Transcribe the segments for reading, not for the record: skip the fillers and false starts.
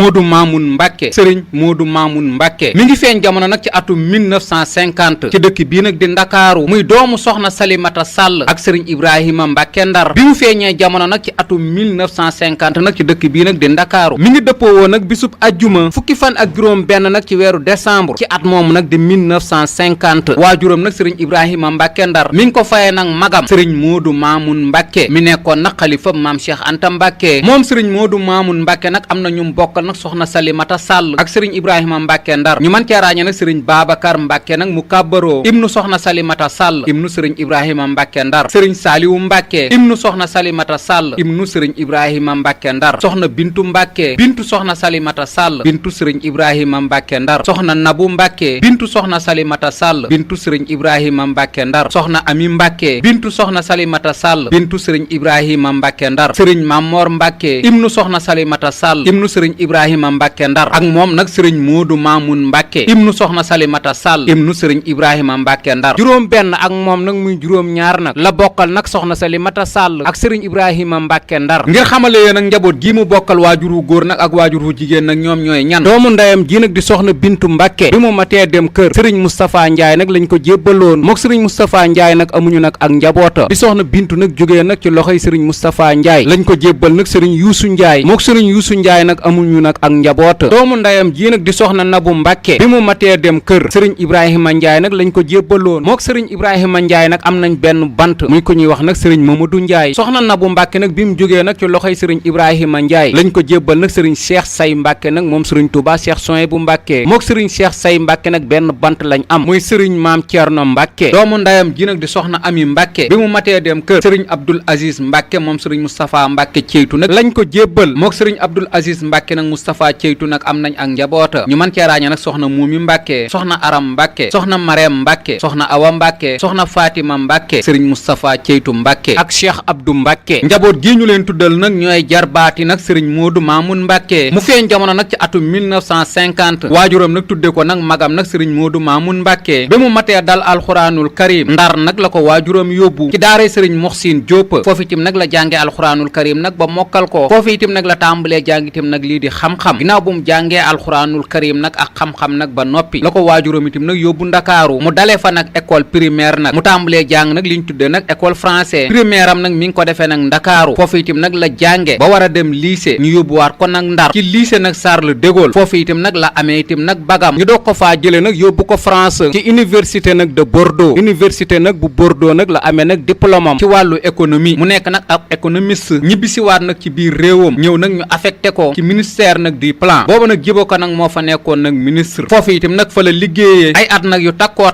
Modou Mamoun Mbacke sëriñ Modou Mamoun Mbacke mi ngi feeñ jamono nag ci atum 1950 ci dëkk bii nag di Ndakaaru muy doomu soxna Salimata Sall ak sëriñ Ibrahima Mbacke Ndar bi mu feeñee jamono nag ci atum 1950 nag ci dëkk bii nag di Ndakaaru mi ngi dëppoo woon nag bisub ajjuma fukki fan ak juróom benn nag ci weeru décembre ci at moomu nag di 1950 waajuram nag sëriñ Ibrahima Mbacke Ndar mi ngi ko fayee nag magam sëriñ Modou Mamoun Mbacke mi nekkoon nag xalifa maam Cheikh Anta Mbacke moom sëriñ Modou Mamoun Mbacke nag am na ñu bokkal nag soxna Salimata Sall ak sëriñ Ibrahima Mbacke Ndar ñu mën cee ràññee nag sëriñ Babacar Mbacke nag mu kàbbaroo ibnu soxna Salimata Sall ibnu sëriñ Ibrahima Mbacke Ndar sëriñ Saliwu Mbacke ibnu soxna Salimata Sall ibnu sëriñ Ibrahima Mbacke Ndar soxna Bintu Mbacke bintu soxna Salimata Sall bintu sëriñ Ibrahima Mbacke Ndar soxna Nabu Mbacke bintu soxna Salimata Sall bintu sëriñ Ibrahima Mbacke Ndar soxna Ami Mbacke bintu soxna Salimata Sall bintu sëriñ Ibrahima Mbacke Ndar sëriñ Mamor Mbacke ibnu soxna Salimata Sall ibnu sëriñ Ibrahima Mbacke Ndar ak moom nag sëriñ Modou Mamoun Mbacke ibnu soxna Salimata Sall ibnu sëriñ Ibrahima Mbacke Ndar juróom benn ak moom nag muy juróom ñaar nag la bokkal nag soxna Salimata Sall ak sëriñ Ibrahima Mbacke Ndar ngir xamale yéen nag njaboot gii mu bokkal waajur wu góor nag ak waajur wu jigéen nag ñoom ñooy ñan doomu ndeyam ji nag di soxna Bintu Mbacke bi mu matee dem kër sëriñ Moustapha Ndiaye nag lañ ko jébbaloon mook sëriñ Moustapha Ndiaye nag amuñu nag ak njaboota bi soxna Bintu nag jógee nag ci loxoy sëriñ Moustapha Ndiaye lañ ko jébbal nag sëriñ Youssou Ndiaye mook sëriñ Youssou Ndiaye nag amuñu nag ak njaboota doomu ndeyam ji nag di soxna Nabu Mbacke bi mu matee dem kër sëriñ Ibrahima Ndiaye nag lañ ko jébbaloon mook sëriñ Ibrahima Ndiaye nag am nañ benn bant muy ko ñuy wax nag sëriñ Mamadou Ndiaye soxna Nabu Mbacke nag bi mu jógee nag ci loxoy sëriñ Ibrahima Ndiaye lañ ko jébbal nag sëriñ Cheikh Say Mbacke nag moom sëriñ Touba Cheikh Souhaïbou Mbacke mook sëriñ Cheikh Say Mbacke nag benn bant lañ am muy sëriñ Maam Thierno Mbacke doomu ndeyam ji nag di soxna Ami Mbacke bi mu matee dem kër sëriñ Abdoul Aziz Mbacke moom sëriñ Moustapha Mbacke ceytu nag lañ ko jébbal mook sëriñ Abdoul Aziz Mbacke nag Moustapha ceytu nag am nañ ak njaboota ñu mën cee ràññee nag soxna Moumi Mbacke soxna Aram Mbacke soxna Marème Mbacke soxna Awa Mbacke soxna Fatima Mbacke sëriñ Moustapha ceytu Mbacke ak Cheikh Abdou Mbacke njaboot gii ñu leen tuddal nag ñooy jarbaati nag sëriñ Modou Mamoun Mbacke mu feeñ jamono nag ci atum 1950 waajuram nag tudde ko nag magam nag sëriñ Modou Mamoun Mbacke ba mu matee dal alxuraanul karim ndar nag la ko waajuram yóbbu ci daaray sëriñ Moxsin Diop foofu itam nag la jànge alxuraanul karim nag ba mokkal ko foofu itam nag la tàmbalee jàng itam nag lii di xam-xam ginnaaw bu mu jàngee alxuraanul karim nag ak xam-xam nag ba noppi la ko waajuram itam nag yóbbu ndakaaru mu dalee fa nag école primaire nag mu tàmbalee jàng nag li ñu tuddee nag école français primaire am nag mi ngi ko defee nag ndakaaru foofu itam nag la jànge ba war a dem lycée ñu yóbbuwaat ko nag ndar ci lycée nag Charles de Gaulle foofu itam nag la amee itam nag bagam ñu doog ko faa jële nag yóbbu ko France ci université nag de Bordeaux université nag bu Bordeaux nag la amee nag diplôme am ci wàllu économie mu nekk nag ab économiste ñibbisiwaat nag ci biir réewam ñëw nag ñu affecté ko ci ministère nag du plan boobu nag Djibo Ka nag moo fa nekkoon nag ministre foofu itam nag fa la liggéeyee ay at nag yu takku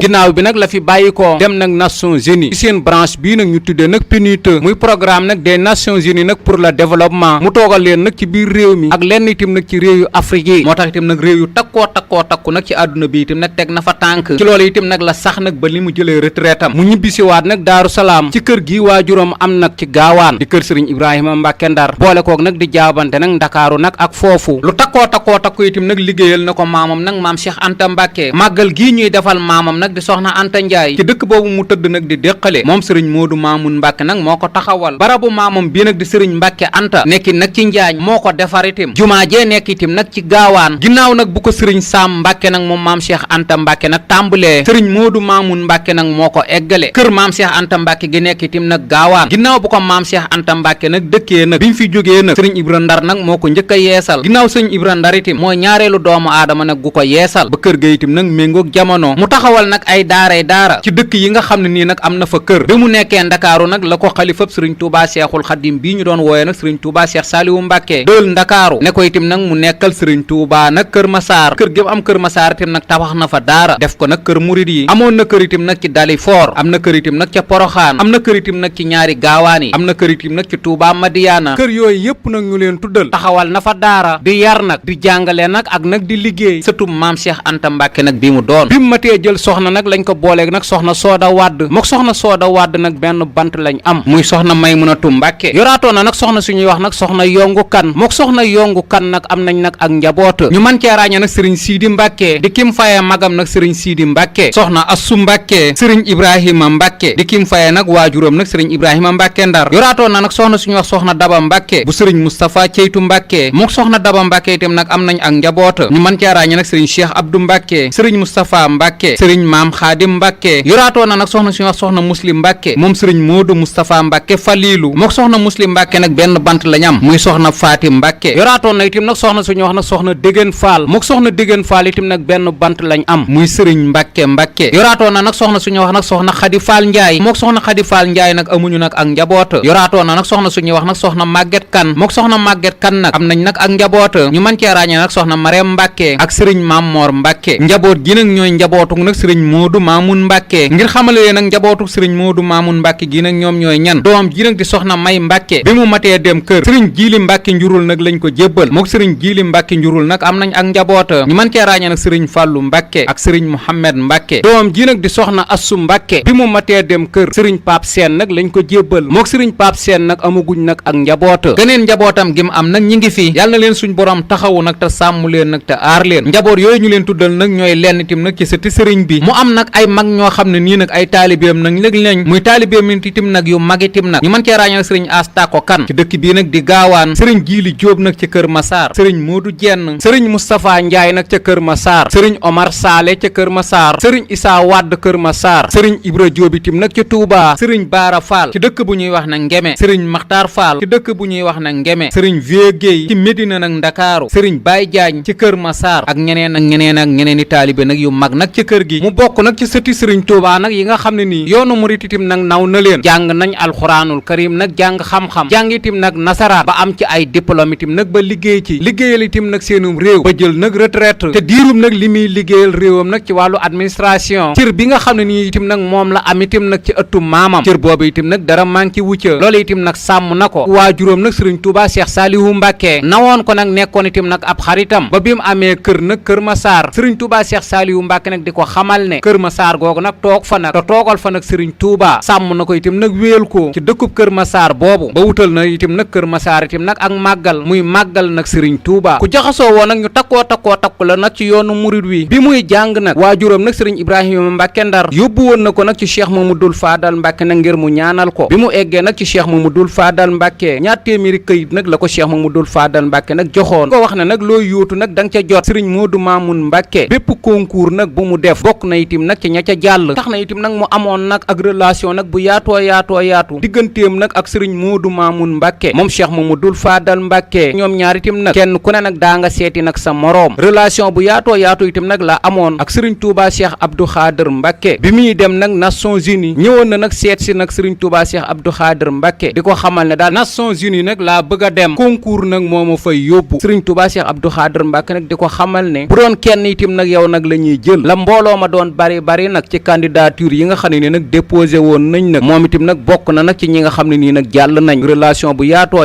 ginnaaw bi nag la fi bàyyi ko dem nag Nations Unies ci seen branche bii nag ñu tuddee nag PNUD muy programme nag des Nations Unies nag pour le développement mu toogal leen nag ci biir réew mi ak lenn itam nag ci réew yu Afrique yi moo tax itam nag réew yu takku nag ci àdduna bi itam nag teg na fa tànk ci loolu itam nag la sax nag ba li mu jëlee retraite am mu ñibbisiwaat nag Daaru Salaam ci kër gi waajuram am nag ci gaawaan di kër Sëriñ Ibrahima Mbacke Ndar boole koog nag di jaabante nag Ndakaaru nag ak foofu lu takku itam nag liggéeyal na ko maamam nag maam Cheikh Anta Mbacke màggal gii ñuy defal maamam nag di soxna Anta Ndiaye ci dëkk boobu mu tëdd nag di déqale moom Sëriñ Modou Mamoun Mbacke nag moo ko taxawal barabu maamam bii nag di Sëriñ Mbacke Anta nekki nag ci Njaañ moo ko defar itam jumaa jee nekk itam nag ci gaawaan ginnaaw nag bu ko Sëriñ Sam Mbacke nag moom maam Cheikh Anta Mbacke nag tàmbalee Sëriñ Modou Mamoun Mbacke nag moo ko eggale kër maam Cheikh Anta Mbacke gi nekk itam nag gaawaan ginnaaw bu ko maam Cheikh Anta Mbacke nag dëkkee nag biñ fi jógee nag Sëriñ Ibra Ndar nag moo ko njëkk a yeesal ginnaaw Sëriñ Ibra Ndar itam mooy ñaareelu doomu aadama nag gu ko yeesal ba kër ga itam nag méngoog jamono mu taxawal nag ay daara ci dëkk yi nga xam ne nii nag am na fa kër bi mu nekkee Ndakaaru nag la ko xalifab Sëriñ Touba Cheikhul Khadim bii ñu doon wooyee nag Sëriñ Touba Cheikh Saliou Mbacke dool Ndakaaru ne ko itam nag mu nekkal Sëriñ Touba nag Kër Masaar kër gi am Kër Masaar itam nag tabax na fa daara def ko nag kër murid yi amoon na kër itam nag ci Dalifort am na kër itam nag ca Poroxaan am na kër itam nag ci ñaari gaawaan yi am na kër itam nag ci Touba Madiana kër yooyu yëpp nag ñu leen tuddal taxawal na fa daara di yar nag di jàngale nag ak nag di liggéey sëtum maam Cheikh Anta Mbacke nag bi mu doon bi mu matee jël soxna nag lañ ko booleeg nag soxna Sooda Wàdd mook soxna Sooda Wàdd nag benn bant lañ am muy soxna Maymunatu Mbacke yoraatoon na nag soxna suñuy wax nag soxna Yongu Kan mook soxna Yongu Kan nag am nañ nag ak njaboot ñu mën cee ràññee nag Sëriñ Sidi Mbacke di kim faye magam nag Sëriñ Sidi Mbacke soxna Assu Mbacke Sëriñ Ibrahima Mbacke di kim faye nag waajuram nag Sëriñ Ibrahima Mbacke Ndar yoraatoon na nag soxna suñuy wax soxna Daba Mbacke bu Sëriñ Moustapha Ceytu Mbacke mook soxna Daba Mbàkke itam nag am nañ ak njaboota ñu mën cee ràññee nag sëriñ Cheikh Abdou Mbàkke sëriñ Moustapha Mbàkke sëriñ Maam Xaadim Mbàkke yoraatoo na nag soxna suñu wax soxna Muslim Mbàkke moom sëriñ Moodu Moustapha Mbàkke Faliilu mook soxna Muslim Mbàkke nag benn bant lañ am muy soxna Faati Mbàkke yoraatoon na itam nag soxna suñu wax nag soxna Dégéen Faal mook soxna Dégéen Faal itam nag benn bant lañ am muy sëriñ Mbàkke Mbàkke yoraatoon na nag soxna suñu wax nag soxna Xadi Faal Njaay mook soxna Xadi Faal Njaay nag amuñu nag ak njaboota yoraatoon na nag soxna suñu wax nag soxna Màgget Kan mook soxna Màgget Kan nag am nañ nag ak njaboota ñu mën cee ràññee nag soxna Mareem Mbàkke ak sëriñ Mammoor Mbàkke njaboot gi nag ñooy njabootuk nag sëriñ Moodu Maamun Mbàkke ngir xamale leen nag njabootuk sëriñ Moodu Maamun Mbàkke gi nag ñoom ñooy ñan doom ji nag di soxna May Mbàkke bi mu matee dem kër sëriñ Jiili Mbàkke njurul nag lañ ko jébbal mook sëriñ Jiili Mbàkke njurul nag am nañ ak njaboota ñu mën cee ràññee nag sëriñ Fàllu Mbàkke ak sëriñ Muhammad Mbàkke doom ji nag di soxna Assu Mbàkke bi mu matee dem kër sëriñ Paap Seen nag lañ ko jébbal mook sëriñ Paap Seen nag amaguñ nag ak njaboota geneen njabootam gi mu am nag ñi ngi fi yàlla na leen suñ borom taxawu nag te sàmm leen nag te aar leen njaboot yooyu ñu leen tuddal nag ñooy lenn tim nag ci sëti sëriñ bi mu am nag ay mag ñoo xam ne nii nag ay taalibeem nag léeg lañ muy taalibeem itim nag yu mag itim nag ñu mën cee ràññee nag sëriñ Astako Kan ci dëkk bii nag di gaawaan sëriñ Jiili Jóob nag ca Kër Masaar sëriñ Moodu Jenn sëriñ Moustapha Njaay nag ca Kër Masaar sëriñ Omar Saale ca Kër Masaar sëriñ Isaa Wadd Kër Masaar sëriñ Ibra Jóob itim nag ca Tuubaa sëriñ Baara Faal ci dëkk bu ñuy wax nag Ngeme sëriñ Maxtaar Faal ci dëkk bu ñuy wax nag Ngeme sëriñ Vieux Guèye ci Médina nag Ndakaaru sëriñ Baay Jaañ ci Kër Masaar ak ñeneen ak ñeneen ak ñeneen i taalibe nag yu mag nag ci kër gi mu bokk nag ci sëti sëriñ Tuubaa nag yi nga xam ne nii yoonu murit itim nag naw na leen jàng nañ alxuraanul karim nag jàng xam-xam jàng itim nag nasaraan ba am ci ay diplôme itim nag ba liggéey ci liggéeyal itim nag seenum réew ba jël nag retraite te diirum nag li muy liggéeyal réewam nag ci wàllu administration cër bi nga xam ne nii itim nag moom la am itim nag ci ëttu maamam cër boobu itim nag dara manqué wucca loolu itim nag sàmm na ko waajuróom nag sëriñ Tuubaa Cheikh Saalihu Mbàkke nawoon ko nag nekkoon itim nag ab xaritam ba bi mu amee kër nag Kër Masaar sëriñ Tuubaa Cheikh Saalihu Mbàkke nag di ko xamal ne Kër Masaar googu nag toog fa nag te toogal fa nag sëriñ Tuubaa sàmm na ko itim nag wéel ko ci dëkkub Kër Masaar boobu ba wutal na itim nag Kër Masaar itim nag ak màggal muy màggal nag sëriñ Tuubaa ku jaxasoo woon nag ñu takku la nag ci yoonu murid wi bi muy jàng nag waajuram nag sëriñ Ibrahima Mbàkke Ndar yóbbu woon na ko nag ci Cheikh Mamadul Faadal Mbàkke nag ngir mu ñaanal ko bi mu eggee nag ci Cheikh Mamadul Faadal Mbàkke ñaar téeméeri këyit nag la ko Cheikh Mamadul Faadal Mbàkke nag joxoon ko wax ne nag loo yóotu nag da nga ca jot sëriñ Moodu Maamun Mbàkke bépp concours nag bu mu def bokk na itim nag ci ña ca jàll tax na itim nag mu amoon nag ak relation nag bu yaatu digganteem nag ak sëriñ Moodu Maamun Mbàkke moom Cheikh Mamadul Faadal Mbàkke ñoom ñaar itim nag kenn ku ne nag daa nga seeti nag sa moroom relation bu yaatu itim nag la amoon ak sëriñ Touba Cheikh Abdou Khader Mbàkke bi muy dem nag Nations Unies ñëwoon na nag seet si nag sëriñ Touba Cheikh Abdou Khader Mbàkke di ko xamal ne daal Nations Unies nag laa bëgg a dem concours nag moo ma fay yóbbu sëriñ Touba Cheikh Abdou Khader Mbàkke nag di ko xamal ne bu doon kenn itim nag yow nag la ñuy jël la mbooloo ma doon bari nag ci candidature yi nga xam ne nii nag déposé woon nañ nag moom itim nag bokk na nag ci ñi nga xam ne nii nag jàll nañ relation bu yaatu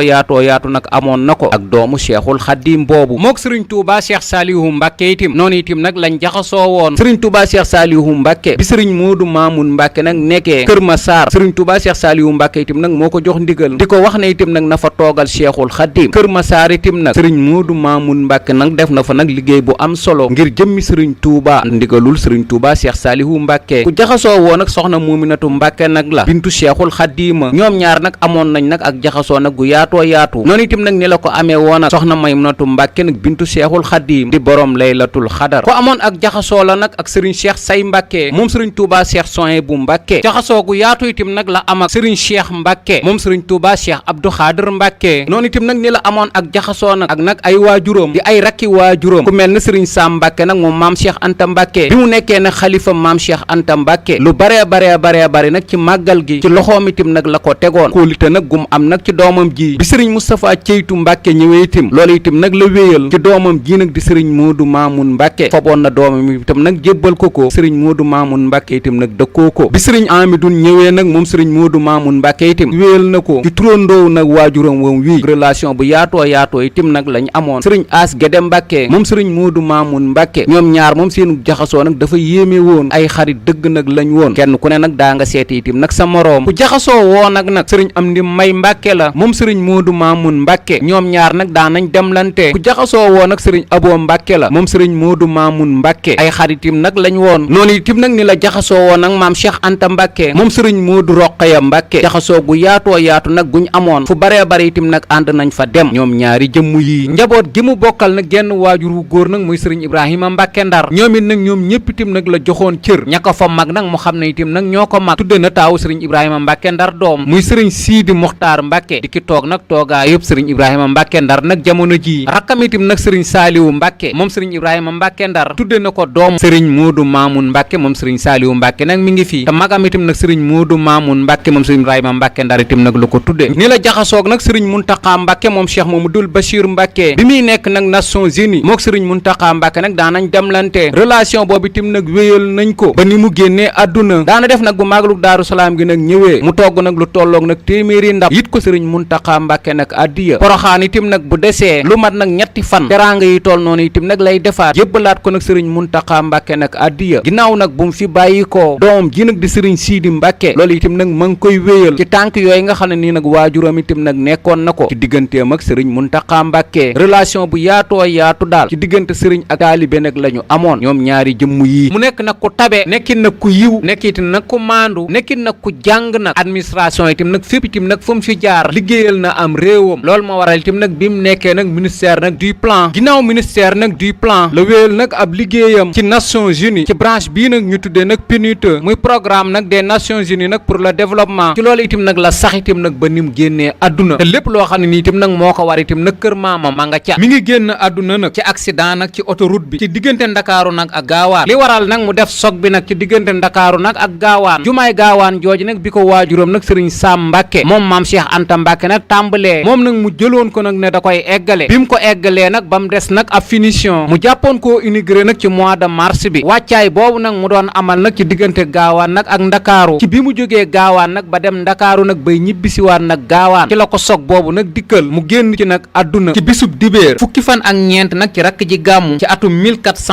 nag amoon na ko ak doomu Cheikhul Khadim boobu mook sëriñ Touba Cheikh Salihu Mbàkke itim noonu itim nag lañ jaxasoo woon sëriñ Touba Cheikh Salihu Mbàkke bi sëriñ Moodu Maamun Mbàkke nag nekkee Kër Masaar sëriñ Touba Cheikh Salihu Mbàkke itim nag moo ko jox ndigal di ko wax ne itim nag na fa toogal Cheikhul Khadim Kër Masaar itim nag sëriñ Moodu Maamun Mbàkke nag def na fa nag liggéey bu am solo ngir jëmmi sëriñ Touba ndigalul sëriñ Touba Cheikh Salihu Mbàkke ku jaxasoo woon nag soxna Muuminatu Mbàkke nag la bintu Cheikhul Khadim ñoom ñaar nag amoon nañ nag ak jaxasoo nag gu yaatu noonu itim nag ni la ko amee woon ak soxna Maymunatu Mbàkke nag bintu Cheikhul Khadim di borom laylatul xadar ko amoon ak jaxasoo la nag ak sëriñ Cheikh Say Mbàkke moom sëriñ Touba Cheikh Souhaïbou Mbàkke jaxasoo gu yaatu itim nag la am ak sëriñ Cheikh Mbàkke moom sëriñ Touba Cheikh Abdou Khader Mbàkke noonu itim nag ni la amoon ak jaxasoo nag ak nag ay waajuróom di ay rakki waajuróom ku mel ne sëriñ Sam Mbàkke nag moom maam Cheikh Anta Mbàkke bi mu nekkee nag xalifa maam Cheikh Anta Mbàkke lu baree bari nag ci màggal gi ci loxoom itim nag la ko tegoon kóolite nag gum am nag ci doomam ji bi sëriñ Moustapha Ceytu Mbàkke ñëwee itim loolu itim nag la wéyal ci doomam ji nag di sëriñ Moodu Maamun Mbàkke foboon na doomam itam nag jébbal ko sëriñ Moodu Maamun Mbàkke itam nag dëkkoo ko bi sëriñ Amidun ñëwee nag moom sëriñ Moodu Maamun Mbàkke itam wéyal na ko ci turandoow nag waajuram wam wii relation bu yaatoo itam nag lañ amoon sëriñ As Gede Mbàkke moom sëriñ Moodu Maamun Mbàkke ñoom ñaar moom seenu jaxasoo nag dafa yéeme woon ay xarit dëgg nag lañ woon kenn ku ne nag daa nga seeti itam nag sa moroom ku jaxasoo woo nag sëriñ Amdi May Mbàkke la moom sëriñ Moodu Maamun Mbàkke ñoom ñaar nag daa nañ demlante ku jaxasoo woo nag sëriñ Abo Mbàkke la moom sëriñ Moodu Maamun Mbàkke ay xaritim nag lañ woon noonu itim nag ni la jaxasoo woon nag maam Cheikh Anta Mbàkke moom sëriñ Moodu Roqaya Mbàkke jaxasoo gu yaatu nag guñ amoon fu baree bari itim nag ànd nañ fa dem ñoom ñaar ñaari jëmm yi njaboot gi mu bokkal nag genn waajur wu góor nag muy sëriñ Ibrahima Mbàkke Ndar ñoom it nag ñoom ñëpp itam nag la joxoon cër ña ko fa mag nag mu xam ne itam nag ñoo ko mag tudde na taawu sëriñ Ibrahima Mbàkke Ndar doom muy sëriñ Siidi Muxtaar Mbàkke di ki toog nag toogaa yëpp sëriñ Ibrahima Mbàkke Ndar nag jamono ji rakkam itam nag sëriñ Saaliwu Mbàkke moom sëriñ Ibrahima Mbàkke Ndar tudde na ko doom sëriñ Moodu Maamun Mbàkke moom sëriñ Saaliwu Mbàkke nag mi ngi fii te magam itam nag sëriñ Moodu Maamun Mbàkke moom sëriñ Ibrahima Mbàkke Ndar itam nag la ko tudde ni la jaxasoog nag sëriñ Muntaxa Mbàkke moom Cheikh Mamadul Bachir Mbàkke bi muy nekk nag Nations Unies mook sëriñ Muntaxa Mbàkke nag daanañ demlante relation boobu itam nag wéyal nañ ko ba ni mu génnee àdduna daana def nag bu màggalu Daaru Salaam gi nag ñëwee mu togg nag lu tolloog nag téeméeri ndab yit ko sëriñ Muntaxa Mbàkke nag addiya Poroxaan itam nag bu desee lu mat nag ñetti fan teraanga yi toll noonu itam nag lay defaat jébbalaat ko nag sëriñ Muntaxa Mbàkke nag addiya ginnaaw nag bu mu fi bàyyi ko doomam ji nag di sëriñ Siidi Mbàkke loolu itam nag ma ngi koy wéyal ci tànk yooyu nga xam ne nii nag waajuram itam nag nekkoon na ko ci digganteem ak sëriñ Muntaxa Mbàkke relation bu yaatoo yaatu daal ci diggante sëriñ ak taalibe nag la ñu amoon ñoom ñaari jëmm yi mu nekk nag ku tabe nekkit nag ku yiw nekkit nag ku maandu nekkit nag ku jàng nag administration itam nag fépp itam nag fu mu fi jaar liggéeyal na am réewam loolu moo waral itam nag bi mu nekkee nag ministère nag du plan ginnaaw ministère nag du plan la wéyal nag ab liggéeyam ci Nations Unies ci branche bii nag ñu tuddee nag PNUD muy programme nag des Nations Unies nag pour le développement ci loolu itam nag la sax itam nag ba ni mu génnee àdduna te lépp loo xam ne nii itam nag moo ko war itam nag kër maamam ma nga ca mi ngi génn àdduna nag ci accident nag ci autoroute bi ci diggante Ndakaaru nag ak Gaawaan li waral nag mu def soog bi nag ci diggante Ndakaaru nag ak Gaawaan jumaay Gaawaan jooju nag bi ko waajuram nag sëriñ Sam Mbàkke moom maam Cheikh Anta Mbàkke nag tàmbalee moom nag mu jëloon ko nag ne da koy eggale bi mu ko eggalee nag ba mu des nag ab finition mu jàppoon koo inauguré nag ci mois de mars bi wàccaay boobu nag mu doon amal nag ci diggante Gaawaan nag ak Ndakaaru ci bi mu jógee Gaawaan nag ba dem Ndakaaru nag bay ñibbisiwaat nag Gaawaan ci la ko soog boobu nag dikkal mu génn ci nag àdduna ci bisub dibéer fukki fan ak ñeent nag ci rakk ji gàmmu ci atum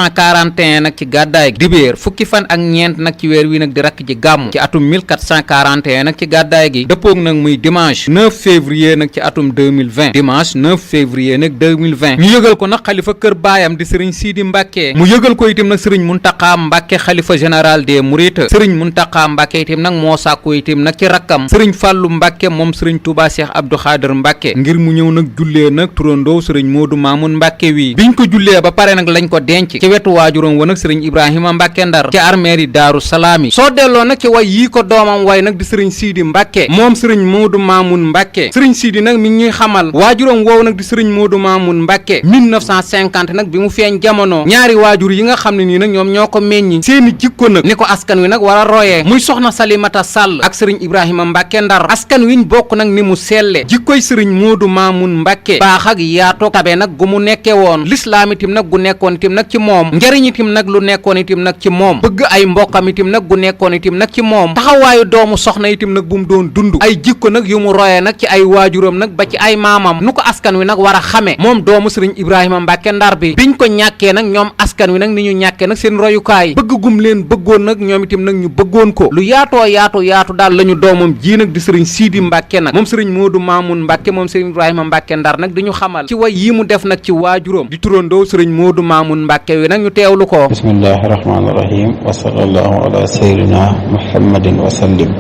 1441 nag ci gàddaay gi dibéer fukki fan ak ñeent nag ci weer wi nag di rakk ji gàmmu ci atum 1441 nag ci gàddaay gi dëppoog nag muy dimanche 9 février nag ci atum 2020 dimanche 9 février nag 2020 ñu yëgal ko nag xalifa kër baayam di sëriñ Siidi Mbàkke mu yëgal ko itam nag sëriñ Muntaxa Mbàkke xalifa général des Mourides sëriñ Muntaxa Mbàkke itam nag moo sàkku itam nag ci rakkam sëriñ Fàllu Mbàkke moom sëriñ Touba Cheikh Abdou Khader Mbàkke ngir mu ñëw nag jullee nag turandoo sëriñ Moodu Maamun Mbàkke wi biñ ko jullee ba pare nag lañ ko denc ci wetu waajuram wa nag sëriñ Ibrahima Mbàkke Ndar ci armeeri Daaru Salaam yi soo delloo nag ci way yii ko doomam way nag di sëriñ Siidi Mbàkke moom sëriñ Moodu Maamun Mbàkke sëriñ Siidi nag mi ngi ñuy xamal waajuram woowu nag di sëriñ Moodu Maamun Mbàkke 1950 nag bi mu feeñ jamono ñaari waajur yi nga xam ne nii nag ñoom ñoo ko meññi seeni jikko nag ni ko askan wi nag war a royee muy soxna Salimata Sàll ak sëriñ Ibrahima Mbàkke Ndar askan wiñ bokk nag ni mu selle jikkoy sëriñ Moodu Maamun Mbàkke baax ak yaatu tabe nag gu mu nekke woon lislaam itam nag gu nekkoon itam nag ci moom njariñ itam nag lu nekkoon itam nag ci moom bëgg ay mbokkam itam nag gu nekkoon itam nag ci moom taxawaayu doomu soxna itam nag bu mu doon dund ay jikko nag yu mu royee nag ci ay waajuram nag ba ci ay maamam nu ko askan wi nag war a xame moom doomu sëriñ Ibrahima Mbàkke Ndar bi biñ ko ñàkkee nag ñoom askan wi nag ni ñu ñàkkee nag seen royukaay bëgg gum leen bëggoon nag ñoom itam nag ñu bëggoon ko lu yaatoo yaatu daal la ñu doomam ji nag di sëriñ Siidi Mbàkke nag moom sëriñ Moodu Maamun Mbàkke moom sëriñ Ibrahima Mbàkke Ndar nag di ñu xamal ci way yi mu def nag ci waajuram di turandoo sëriñ Moodu Maamun Mbàkke wi nag ñu teewlu ko bismillahi rahmaani rahim wa sallallahu ala sayyidina muhammadin wa sallim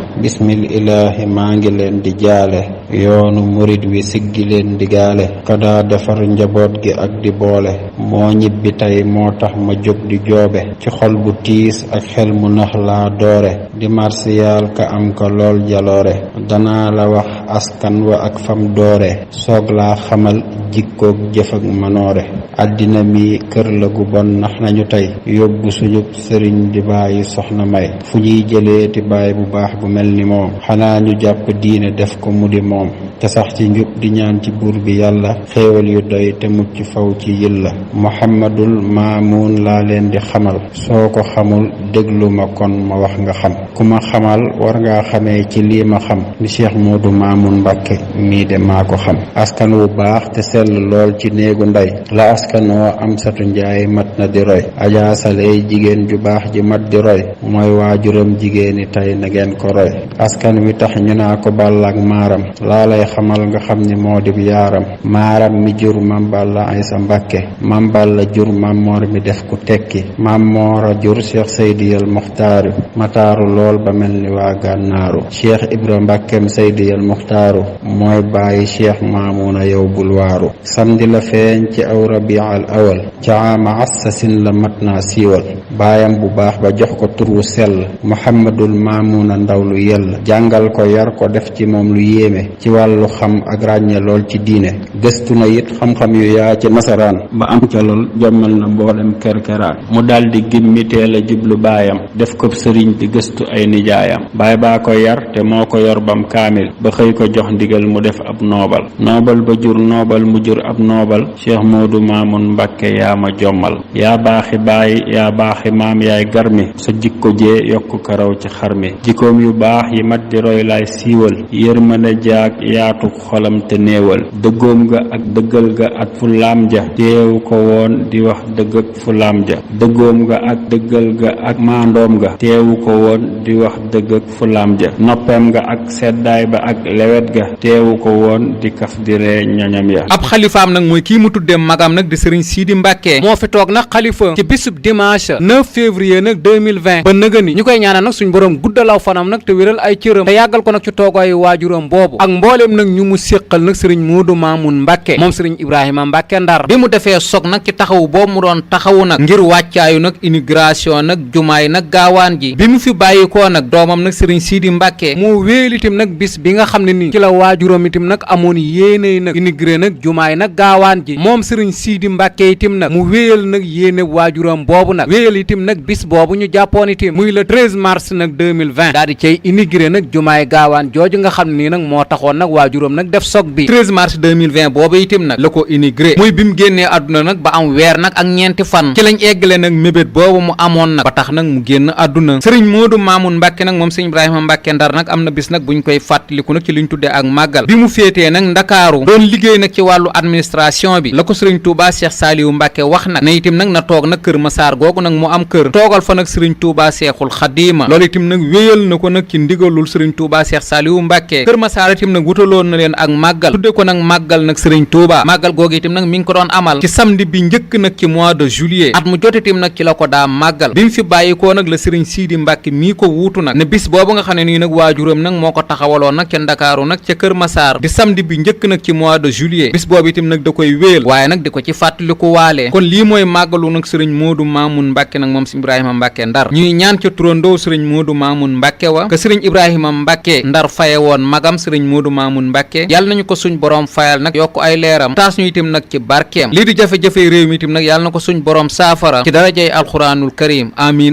bismillahi maa ngi leen di jaale yoonu murid wi siggi leen di gaale ka daa defar njaboot gi ak di boole moo ñibbi tey moo tax ma jóg di joobe ci xol bu tiis ak xel mu nax laa doore di marsiyaal ka am ko lool jaloore danaa la wax askan wa ak fam doore soog laa xamal jikkoog jëf ak manoore àddina mi kër la gu bon nax nañu tey yóbbu suñu sëriñ di bàyyi soxna may fu ñuy jëlee ti bàyyi bu baax bu mel ni moom xanaa ñu jàpp diine def ko mu di moom te sax ci njub di ñaan ci buur bi yàlla xéewal yu doy te mucc faw ci yilla muhammadul maamuun laa leen di xamal soo ko xamul déglu ma kon ma wax nga xam ku ma xamal war ngaa xamee ci lii ma xam ni Cheikh Moodu Maamun Mbàkke mii de maa ko xam askan wu baax te sell lool ci néegu ndey la askanoo Amsatu Njaay mat na di roy Ajaa Saley jigéen ju baax ji mat di roy mooy waajuram jigéeni tey na ngeen ko roy askan wi tax ñu naa ko bàllaak maaram laa lay xamal nga xam ni moo di yaaram maaram mi jur Mam Balla Aysa Mbàkke Mam Balla jur Mam Moor mi def ku tekki Mam Moora jur Cheikh Seydiyal Muxtaaru mataaru lool ba mel ni waa gànnaaru Cheikh Ibra Mbàkkem Seydiyal Muxtaaru mooy bàyyi Cheikh Maamuna yow bul waaru samedi la feeñ ci aw rabial awal ca ama assasin la mat naa siiwal baayam bu baax ba jox ko turu sell Muhammadul Maamuna ndaw lu yell jàngal ko yar ko def ci moom lu yéeme ci wàllu xam ak ràññe lool ci diine gëstu na it xam-xam yu yaa ci nasaraan ba am ca lool jommal na mboolem kerkeraan mu daldi gimmi teel a jublu baayam def ko sëriñ di gëstu ay nijaayam baay baa ko yar te moo ko yor bam kaamil ba xëy ko jox ndigal mu def ab noobal ba jur noobal mu jur ab noobal Cheikh Moodu Maamun Mbàkke yaa ma jommal yaa baaxi baay yaa baaxi maam yaay garmi sa jikko jee yokku karaw ci xar mi jikkoom yu baax yi mat di roy laay siiwal yërmande jaag yaatu xolam te néewal dëggoom ga ak dëggal ga ak fu laam ja teewu ko woon di wax dëgg ak fu laam ja dëggoom ga ak dëggal ga ak maandoom ga teewu ko woon di wax dëgg ak fu laam ja noppeem ga ak seddaay ba ak lewet ga teewu ko woon di kaf di ree ñoñam ya ab xalifaam nag mooy kii mu tuddee magam nag di sëriñ Sidi Mbàkke moo fi toog nag xalifa ci bisub dimanche 9 février nag 2020 ba nëgëni ñu koy ñaanal nag suñ boroom guddalaw fanam nag te wéral ay cëram te yàggal ko nag ci toogaayu waajuram boobu ak mbooleem nag ñu mu séqal nag sëriñ Moodu Maamun Mbàkke moom sëriñ Ibrahima Mbàkke Ndar bi mu defee soog nag ci taxawu boobu mu doon taxawu nag ngir wàccaayu nag immigration nag jumaay nag gaawaan ji bi mu fi bàyyikoo nag doomam nag sëriñ Sidi Mbàkke moo wéel itam nag bis bi nga xam ne nii ci la waajuram itam nag amoon yéene nag immigré nag jumaay nag gaawaan ji moom sëriñ Sidi Mbàkke itam nag mu wéyal nag yéene waajuram boobu nag wéyal itam nag bis boobu ñu jàppoon itam muy le 13 mars nag 2020 daal di cay immigré nag jumaay gaawaan jooju nga xam ne nii nag moo taxoon nag waajuram nag def soog bi 13 mars 2020 boobu itam nag la ko immigré muy bi mu génnee àdduna nag ba am weer nag ak ñeenti fan ci lañ eggale nag mébét boobu mu amoon nag ba tax nag mu génn àdduna sëriñ Moodu Maamun Mbàkke nag moom sëriñ Ibrahima Mbàkke Ndar nag am na bis nag buñ koy fàttaliku nag ci liñ tuddee ak màggal bi mu féetee nag Ndakaaru doon liggéey nag ci wàllu administration bi la ko sëriñ Touba Cheikh Saliou Mbàkke wax nag ne itam nag na toog nag kër Masaar googu nag mu am kër toogal fa nag sëriñ Touba Seexul Xadiima loolu itam nag wéyal na ko nag ci ndigalul sëriñ Touba Cheikh Saliou Mbàkke kër Masaar itam nag wutaloon na leen ak màggal tudde ko nag màggal nag sëriñ Touba màggal googu itam nag mi ngi ko doon amal ci samedi bi njëkk nag ci mois de juillet at mu jot itam nag ci la ko daa màggal bi mu fi bàyyikoo nag la sëriñ Sidi Mbàkke mii ko wuutu nag ne bis boobu nga xam ne nii nag waajuram nag moo ko taxawaloon nag ca Ndakaaru nag ca kër Masaar di samedi bi njëkk nag ci mois de juillet bis boobu itam nag da koy wéyal waaye nag di ko ci fàttaliku waalee kon lii mooy màggalu nag sëriñ Moodu Maamun Mbàkke nag moom si Ibrahima Mbàkke Ndar ñuy ñaan ca turandoo sëriñ Moodu Maamun Mbàkke wa que sëriñ Ibrahima Mbàkke Ndar faye woon magam sëriñ Moodu Maamun Mbàkke yàlla nañu ko suñ boroom fayal nag yokk ay leeram taas ñu itam nag ci barkeem lii di jafe-jafe réew mi itam nag yàlla na ko suñ boroom saafara ci darajay alxuraanul karim amin